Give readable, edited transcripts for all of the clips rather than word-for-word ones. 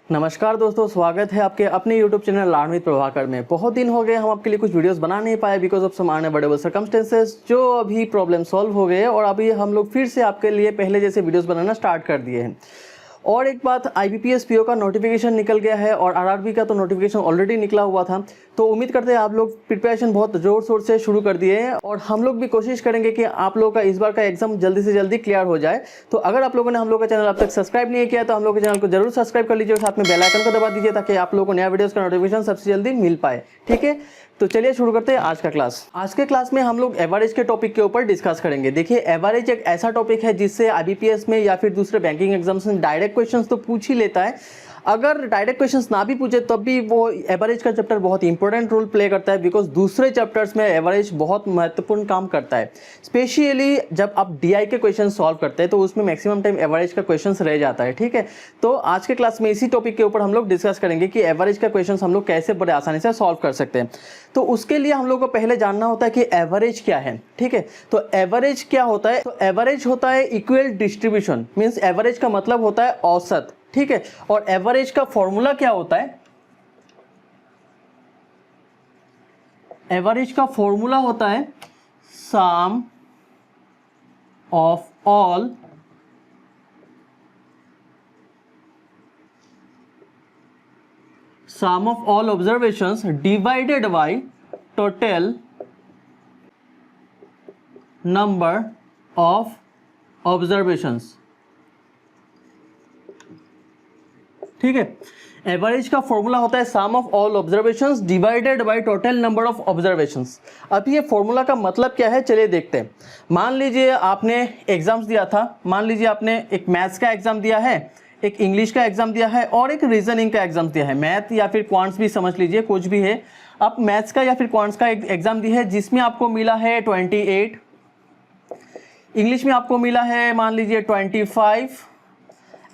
नमस्कार दोस्तों, स्वागत है आपके अपने YouTube चैनल लाडमित प्रभाकर में। बहुत दिन हो गए हम आपके लिए कुछ वीडियोस बना नहीं पाए because of some unavoidable circumstances, जो अभी प्रॉब्लम सॉल्व हो गए और अभी हम लोग फिर से आपके लिए पहले जैसे वीडियोस बनाना स्टार्ट कर दिए हैं। और एक बात, IBPS PO का नोटिफिकेशन निकल गया है और RRB का तो नोटिफिकेशन ऑलरेडी निकला हुआ था, तो उम्मीद करते हैं आप लोग प्रिपरेशन बहुत ज़ोर शोर से शुरू कर दिए हैं और हम लोग भी कोशिश करेंगे कि आप लोगों का इस बार का एग्जाम जल्दी से जल्दी क्लियर हो जाए। तो अगर आप लोगों ने हम लोग का चैनल अब तक सब्सक्राइब नहीं किया तो हम लोग के चैनल को जरूर सब्सक्राइब कर लीजिए और साथ में बेल आइकन को दबा दीजिए ताकि आप लोगों को नया वीडियोस का नोटिफिकेशन सबसे जल्दी मिल पाए। ठीक है, तो चलिए शुरू करते हैं आज का क्लास। आज के क्लास में हम लोग एवरेज के टॉपिक के ऊपर डिस्कस करेंगे। देखिए, एवरेज एक ऐसा टॉपिक है जिससे IBPS में या फिर दूसरे बैंकिंग एग्जाम्स में डायरेक्ट क्वेश्चंस तो पूछ ही लेता है। अगर डायरेक्ट क्वेश्चंस ना भी पूछे तब भी वो एवरेज का चैप्टर बहुत इंपॉर्टेंट रोल प्ले करता है बिकॉज दूसरे चैप्टर्स में एवरेज बहुत महत्वपूर्ण काम करता है। स्पेशली जब आप DI के क्वेश्चन सॉल्व करते हैं तो उसमें मैक्सिमम टाइम एवरेज का क्वेश्चंस रह जाता है। ठीक है, तो आज के क्लास में इसी टॉपिक के ऊपर हम लोग डिस्कस करेंगे कि एवरेज का क्वेश्चन हम लोग कैसे बड़े आसानी से सॉल्व कर सकते हैं। तो उसके लिए हम लोग को पहले जानना होता है कि एवरेज क्या है। ठीक है, तो एवरेज क्या होता है? तो एवरेज होता है इक्वल डिस्ट्रीब्यूशन, मीन्स एवरेज का मतलब होता है औसत। ठीक है, और एवरेज का फॉर्मूला क्या होता है? एवरेज का फॉर्मूला होता है sum of all observations divided by total number of observations. ठीक है, एवरेज का फॉर्मूला होता है sum of all observations divided by total number of observations. अब ये फॉर्मूला का मतलब क्या है, चलिए देखते हैं। मान लीजिए आपने एग्जाम्स दिया था, मान लीजिए आपने एक मैथ्स का एग्जाम दिया है, एक इंग्लिश का एग्जाम दिया है और एक रीजनिंग का एग्जाम दिया है। मैथ या फिर क्वांट्स भी समझ लीजिए, कुछ भी है। आप मैथ्स का या फिर क्वांट्स का एग्जाम दिया है जिसमें आपको मिला है 28, इंग्लिश में आपको मिला है मान लीजिए 25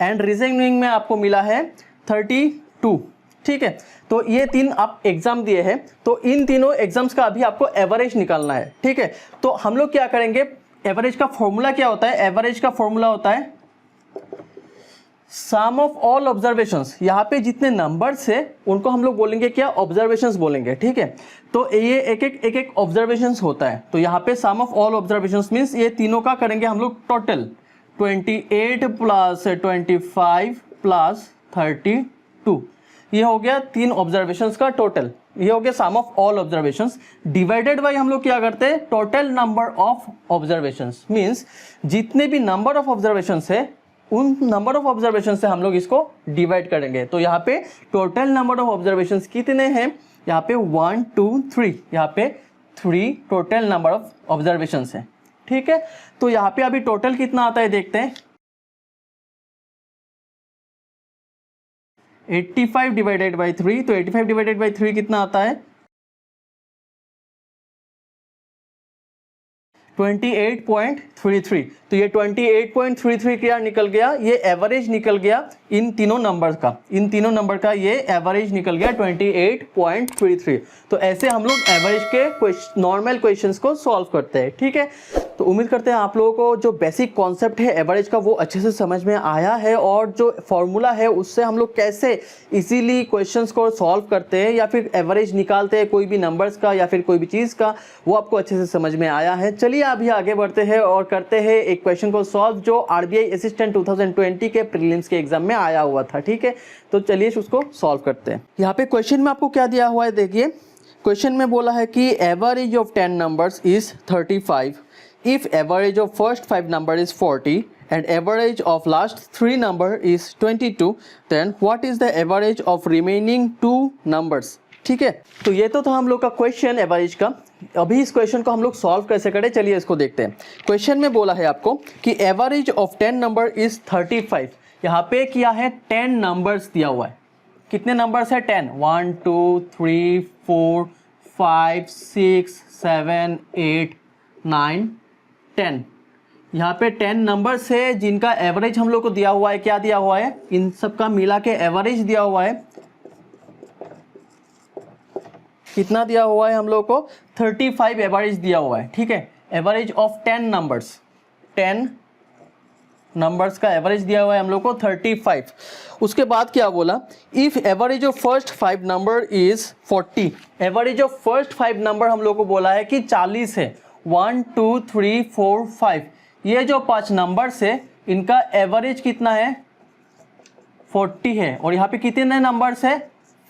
एंड रीजनिंग में आपको मिला है 32। ठीक है, तो ये तीन आप एग्जाम दिए हैं, तो इन तीनों एग्जाम्स का अभी आपको एवरेज निकालना है। ठीक है, तो हम लोग क्या करेंगे, एवरेज का फॉर्मूला क्या होता है? एवरेज का फॉर्मूला होता है सम ऑफ ऑल ऑब्जर्वेशंस। यहाँ पे जितने नंबर्स है उनको हम लोग बोलेंगे क्या? ऑब्जर्वेशंस बोलेंगे। ठीक है, तो ये एक ऑब्जर्वेशंस होता है। तो यहाँ पे सम ऑफ ऑल ऑब्जर्वेशंस मीन्स ये तीनों का करेंगे हम लोग टोटल 28 प्लस 25 प्लस 32। ये हो गया तीन ऑब्जर्वेशंस का टोटल, ये हो गया sum of all observations divided by हम लोग क्या करते हैं? Total number of observations, means जितने भी नंबर ऑफ ऑब्जर्वेशंस है उन नंबर ऑफ ऑब्जर्वेशंस से हम लोग इसको डिवाइड करेंगे। तो यहाँ पे टोटल नंबर ऑफ ऑब्जर्वेशंस कितने हैं? यहाँ पे 1 2 3, यहाँ पे 3 टोटल नंबर ऑफ ऑब्जर्वेशंस है। ठीक है, तो यहाँ पे अभी टोटल कितना आता है देखते हैं। 85 डिवाइडेड बाई 3, तो 85 डिवाइडेड बाई 3 कितना आता है? 28.33। तो ये 28.33 क्या निकल गया? ये एवरेज निकल गया इन तीनों नंबर का, इन तीनों नंबर का ये एवरेज निकल गया 28.33। तो ऐसे हम लोग एवरेज के नॉर्मल क्वेश्चंस को सॉल्व करते हैं। ठीक है, तो उम्मीद करते हैं आप लोगों को जो बेसिक कॉन्सेप्ट है एवरेज का वो अच्छे से समझ में आया है और जो फॉर्मूला है उससे हम लोग कैसे इजीली क्वेश्चंस को सॉल्व करते हैं या फिर एवरेज निकालते हैं कोई भी नंबर्स का या फिर कोई भी चीज़ का, वो आपको अच्छे से समझ में आया है। चलिए अभी आगे बढ़ते हैं और करते हैं एक क्वेश्चन को सॉल्व जो RBI असिस्टेंट 2020 के प्रीलिम्स के एग्जाम में आया हुआ था। ठीक है, तो चलिए उसको सॉल्व करते हैं। यहाँ पे क्वेश्चन में आपको क्या दिया हुआ है देखिए। क्वेश्चन में बोला है कि average of 10 numbers is 35 if average of first 5 number is 40 and average of last 3 number is 22, then what is the average of remaining 2 numbers? ठीक है, तो ये तो था हम लोग का क्वेश्चन एवरेज का। अभी इस क्वेश्चन को हम लोग सॉल्व कैसे करें, चलिए इसको देखते हैं। क्वेश्चन में बोला है आपको कि एवरेज ऑफ 10 नंबर इज 35। यहाँ पे क्या है? 10 नंबर्स दिया हुआ है। कितने नंबर्स है? 10, 1 2 3 4 5 6 7 8 9 10। यहाँ पे 10 नंबर्स है जिनका एवरेज हम लोग को दिया हुआ है। क्या दिया हुआ है? इन सब का मिला के एवरेज दिया हुआ है। कितना दिया हुआ है हम लोग को? 35 एवरेज दिया हुआ है। ठीक है, एवरेज ऑफ 10 नंबर्स, 10 नंबर्स का एवरेज दिया हुआ है हम लोग को 35। उसके बाद क्या बोला, if average of first 5 number is 40, average of first 5 number हम लोग को बोला है कि 40 है। 1 2 3 4 5, ये जो 5 नंबर्स है इनका एवरेज कितना है 40 है। और यहाँ पे कितने नंबर्स है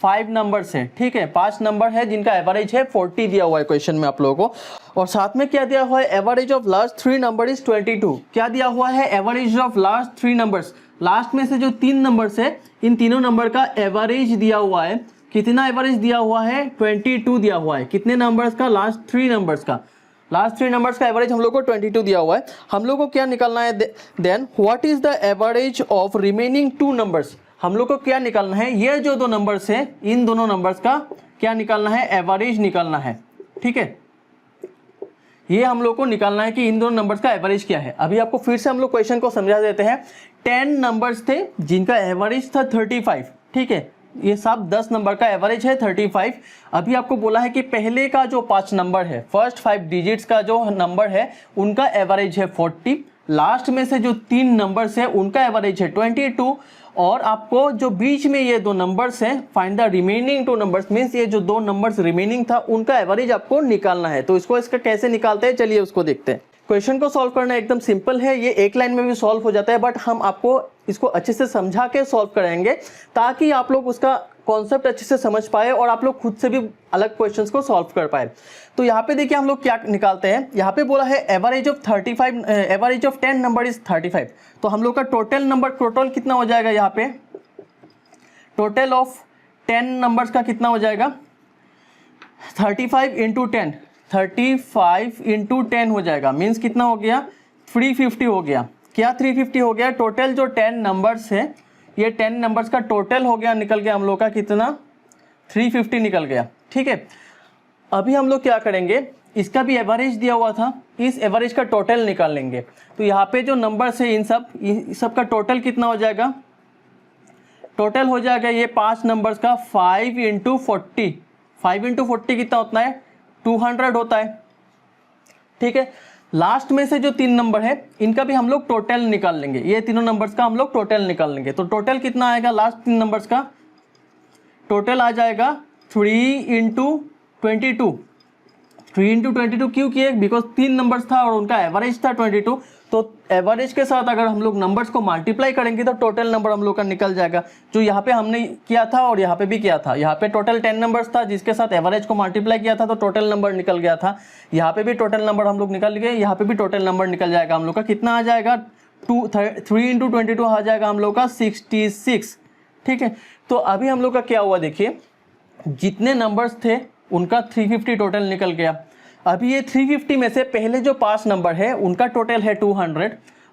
5 नंबर्स है, ठीक है 5 नंबर है जिनका एवरेज है 40 दिया हुआ है क्वेश्चन में आप लोगों को। और साथ में क्या दिया हुआ है, average of last 3 number is 22। क्या दिया हुआ है, average of last 3 numbers, last में से जो 3 नंबर्स है इन तीनों नंबर का एवरेज दिया हुआ है। कितना एवरेज दिया हुआ है 22 दिया हुआ है। कितने नंबर्स का, लास्ट 3 नंबर्स का, लास्ट 3 नंबर्स का एवरेज हम लोग को 22 दिया हुआ है। हम लोग को क्या निकालना है, then what is the average of remaining 2 numbers, हम लोग को क्या निकालना है, ये जो 2 नंबर्स है इन दोनों नंबर्स का क्या निकालना है, एवरेज निकालना है, ठीक है। ये हम लोग को निकालना है कि इन दोनों नंबर्स का एवरेज क्या है। अभी आपको फिर से हम लोग क्वेश्चन को समझा देते हैं। 10 नंबर्स थे जिनका एवरेज था 35, ठीक है, ये सब 10 नंबर का एवरेज है 35। अभी आपको बोला है कि पहले का जो 5 नंबर है, फर्स्ट 5 डिजिट्स का जो नंबर है उनका एवरेज है 40, लास्ट में से जो 3 नंबर्स है उनका एवरेज है 22, और आपको जो बीच में ये 2 नंबर्स हैं, find the remaining 2 numbers, means ये जो 2 नंबर्स रिमेनिंग था उनका एवरेज आपको निकालना है। तो इसका कैसे निकालते हैं, चलिए उसको देखते हैं। क्वेश्चन को सॉल्व करना एकदम सिंपल है, ये एक लाइन में भी सॉल्व हो जाता है, बट हम आपको इसको अच्छे से समझा के सॉल्व करेंगे ताकि आप लोग उसका कॉन्सेप्ट अच्छे से समझ पाए और आप लोग खुद से भी अलग क्वेश्चंस को सॉल्व कर पाए। तो यहाँ पे देखिए हम लोग क्या निकालते हैं, यहाँ पे बोला है average of 35, average of 10 number is 35। तो हम लोग का टोटल नंबर, टोटल कितना हो जाएगा, यहाँ पे टोटल ऑफ 10 नंबर्स का कितना हो जाएगा 35 इंटू 10, 35 इंटू 10 हो जाएगा, मीन्स कितना हो गया 350 हो गया। क्या 350 हो गया, टोटल जो 10 नंबर्स है ये 10 नंबर्स का टोटल हो गया, निकल गया हम लोग का कितना 350 निकल गया, ठीक है। अभी हम लोग क्या करेंगे, इसका भी एवरेज दिया हुआ था, इस एवरेज का टोटल निकाल लेंगे। तो यहाँ पे जो नंबर्स है इन सब का टोटल कितना हो जाएगा, टोटल हो जाएगा ये 5 नंबर्स का 5 इंटू 40, 5 इंटू 40 कितना होता है 200 होता है, ठीक है। लास्ट में से जो 3 नंबर है इनका भी हम लोग टोटल निकाल लेंगे, ये तीनों नंबर्स का हम लोग टोटल निकाल लेंगे। तो टोटल कितना आएगा, लास्ट 3 नंबर्स का टोटल आ जाएगा 3 इंटू 22, 3 इंटू 22 क्यों किए, बिकॉज 3 नंबर्स था और उनका एवरेज था 22। तो एवरेज के साथ अगर हम लोग नंबर्स को मल्टीप्लाई करेंगे तो टोटल नंबर हम लोग का निकल जाएगा, जो यहाँ पे हमने किया था और यहाँ पे भी किया था। यहाँ पे टोटल 10 नंबर्स था जिसके साथ एवरेज को मल्टीप्लाई किया था तो टोटल नंबर निकल गया था। यहाँ पे भी टोटल नंबर हम लोग निकल गए, यहाँ पे भी टोटल नंबर निकल जाएगा हम लोग का, कितना आ जाएगा 3 इंटू 22 आ जाएगा हम लोग का 66, ठीक है। तो अभी हम लोग का क्या हुआ देखिए, जितने नंबर्स थे उनका 350 टोटल निकल गया। अभी ये 350 में से पहले जो 5 नंबर है उनका टोटल है 200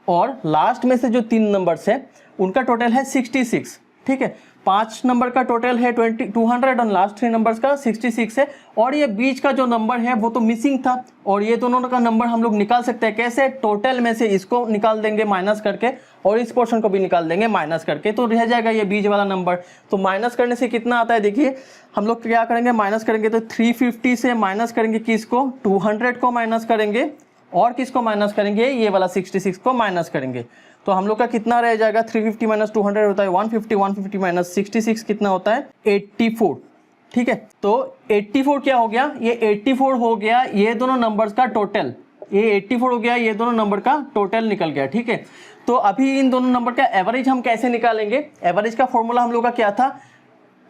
और लास्ट में से जो 3 नंबर्स है उनका टोटल है 66, ठीक है। 5 नंबर का टोटल है 200 और लास्ट 3 नंबर्स का 66 है, और ये बीच का जो नंबर है वो तो मिसिंग था, और ये दोनों का नंबर हम लोग निकाल सकते हैं कैसे, टोटल में से इसको निकाल देंगे माइनस करके और इस पोर्शन को भी निकाल देंगे माइनस करके, तो रह जाएगा ये बीच वाला नंबर। तो माइनस करने से कितना आता है देखिए, हम लोग क्या करेंगे माइनस करेंगे तो 350 से माइनस करेंगे किसको, 200 को माइनस करेंगे और किसको माइनस करेंगे, ये वाला 66 को माइनस करेंगे। तो हम लोग का कितना रह जाएगा, 350 माइनस 200 होता है 150, 150 माइनस 66 कितना होता है 84, ठीक है। तो 84 क्या हो गया, ये 84 हो गया ये दोनों नंबर्स का टोटल, ये 84 हो गया ये दोनों नंबर का टोटल निकल गया, ठीक है। तो अभी इन दोनों नंबर का एवरेज हम कैसे निकालेंगे, एवरेज का फॉर्मूला हम लोग का क्या था,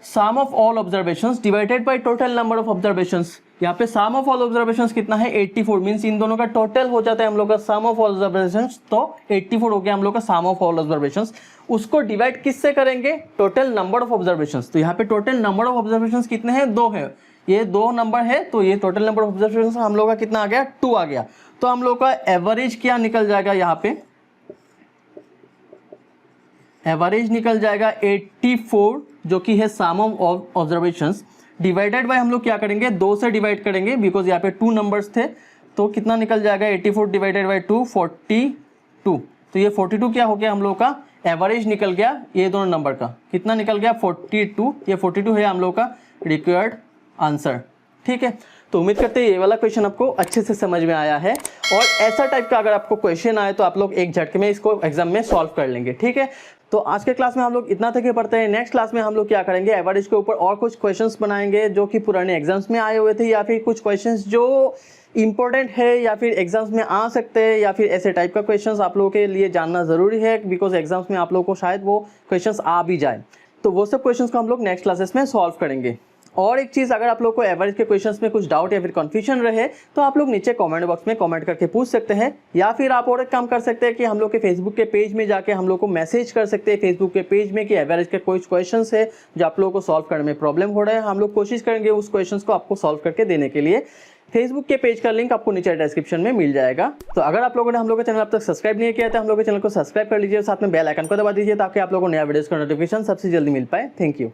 sum of all observations divided by total number of observations. यहाँ पे सम ऑफ ऑल ऑब्जर्वेशंस कितना है 84, मींस इन दोनों का टोटल हो जाता है हम लोग का सम ऑफ ऑल ऑब्जर्वेशंस, तो 84 हो गया हम लोग का सम ऑफ ऑल ऑब्जर्वेशंस। उसको डिवाइड किससे करेंगे, टोटल नंबर ऑफ ऑब्जर्वेशंस। तो यहाँ पे टोटल नंबर ऑफ ऑब्जर्वेशंस कितने हैं, 2 है, ये 2 नंबर है, तो ये टोटल नंबर ऑफ ऑब्जर्वेशंस हम लोग का कितना आ गया 2 आ गया। तो हम लोग का एवरेज क्या निकल जाएगा, यहाँ पे एवरेज निकल जाएगा 84 जो कि है sum of observations, divided by हम लोग क्या करेंगे 2 से डिवाइड करेंगे, बिकॉज यहाँ पे 2 नंबर्स थे, तो कितना निकल जाएगा 84 डिवाइडेड बाय 2 42। तो ये 42 क्या हो गया हम लोग का एवरेज निकल गया, ये दोनों नंबर का कितना निकल गया 42, ये 42 है हम लोग का रिक्वायर्ड आंसर, ठीक है। तो उम्मीद करते हैं ये वाला क्वेश्चन आपको अच्छे से समझ में आया है, और ऐसा टाइप का अगर आपको क्वेश्चन आए तो आप लोग एक झटके में इसको एग्जाम में सॉल्व कर लेंगे। ठीक है, तो आज के क्लास में हम लोग इतना तक ही पढ़ते हैं। नेक्स्ट क्लास में हम लोग क्या करेंगे, एवरेज के ऊपर और कुछ क्वेश्चंस बनाएंगे जो कि पुराने एग्जाम्स में आए हुए थे, या फिर कुछ क्वेश्चंस जो इंपॉर्टेंट है या फिर एग्जाम्स में आ सकते हैं, या फिर ऐसे टाइप का क्वेश्चंस आप लोगों के लिए जानना ज़रूरी है, बिकॉज एग्जाम्स में आप लोगों को शायद वो क्वेश्चंस आ भी जाए। तो वो सब क्वेश्चंस को हम लोग नेक्स्ट क्लासेस में सॉल्व करेंगे। और एक चीज़, अगर आप लोग को एवरेज के क्वेश्चंस में कुछ डाउट या फिर कंफ्यूजन रहे तो आप लोग नीचे कमेंट बॉक्स में कमेंट करके पूछ सकते हैं, या फिर आप और एक काम कर सकते हैं कि हम लोग के फेसबुक के पेज में जाके हम लोग को मैसेज कर सकते हैं फेसबुक के पेज में कि एवरेज के कुछ क्वेश्चंस है जो आप लोगों को सॉल्व करने में प्रॉब्लम हो रहा है। हम लोग कोशिश करेंगे उस क्वेश्चंस को आपको सॉल्व करके देने के लिए। फेसबुक के पेज का लिंक आपको नीचे डिस्क्रिप्शन में मिल जाएगा। तो अगर आप लोगों ने हम लोग के चैनल अब तक सब्सक्राइब नहीं किया तो हम लोग के चैनल को सब्सक्राइब कर लीजिए और साथ में बेल आइकन को दबा दीजिए ताकि आप लोगों को नया वीडियोस का नोटिफिकेशन सबसे जल्दी मिल पाए। Thank you.